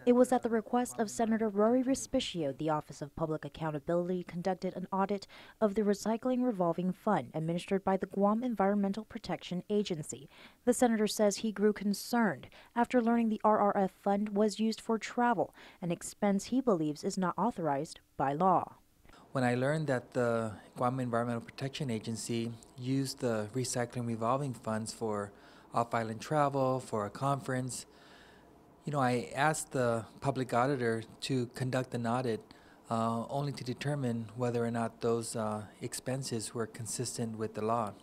It was at the request of Senator Rory Respicio, the Office of Public Accountability conducted an audit of the Recycling Revolving Fund administered by the Guam Environmental Protection Agency. The senator says he grew concerned after learning the RRF fund was used for travel, an expense he believes is not authorized by law. When I learned that the Guam Environmental Protection Agency used the Recycling Revolving Funds for off-island travel, for a conference, I asked the public auditor to conduct an audit only to determine whether or not those expenses were consistent with the law.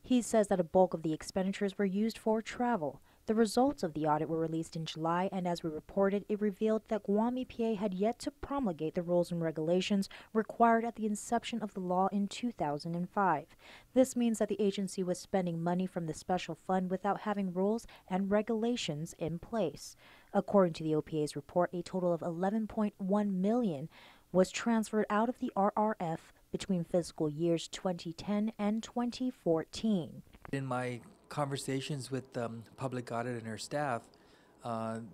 He says that a bulk of the expenditures were used for travel. The results of the audit were released in July, and as we reported, it revealed that Guam EPA had yet to promulgate the rules and regulations required at the inception of the law in 2005. This means that the agency was spending money from the special fund without having rules and regulations in place. According to the OPA's report, a total of $11.1 million was transferred out of the RRF between fiscal years 2010 and 2014. In my conversations with the public audit and her staff,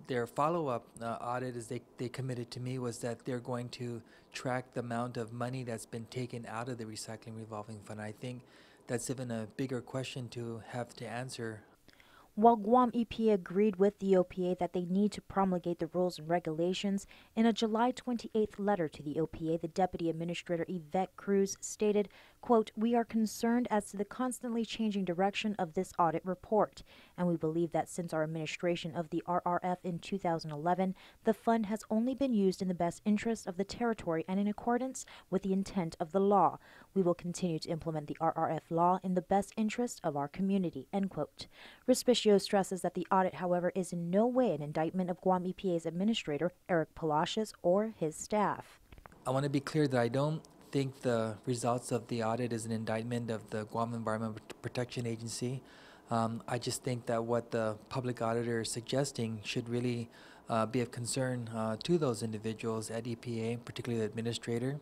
their follow-up audit, as they committed to me, was that they're going to track the amount of money that's been taken out of the Recycling Revolving Fund. I think that's even a bigger question to have to answer. While Guam EPA agreed with the OPA that they need to promulgate the rules and regulations, in a July 28th letter to the OPA, the Deputy Administrator Yvette Cruz stated, quote, "We are concerned as to the constantly changing direction of this audit report, and we believe that since our administration of the RRF in 2011, the fund has only been used in the best interest of the territory and in accordance with the intent of the law. We will continue to implement the RRF law in the best interest of our community," end quote. Respicio stresses that the audit, however, is in no way an indictment of Guam EPA's administrator, Eric Palacios, or his staff. I want to be clear that I don't think the results of the audit is an indictment of the Guam Environmental Protection Agency. I just think that what the public auditor is suggesting should really be of concern to those individuals at EPA, particularly the administrator,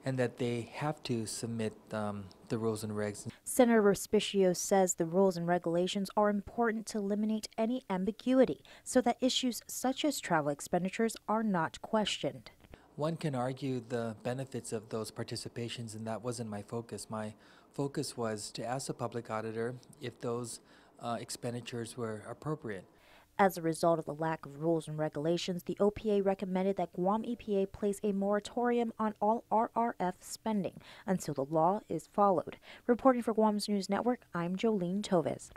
and that they have to submit the rules and regs. Senator Respicio says the rules and regulations are important to eliminate any ambiguity so that issues such as travel expenditures are not questioned. One can argue the benefits of those participations, and that wasn't my focus. My focus was to ask the public auditor if those expenditures were appropriate. As a result of the lack of rules and regulations, the OPA recommended that Guam EPA place a moratorium on all RRF spending until the law is followed. Reporting for Guam's News Network, I'm Jolene Toves.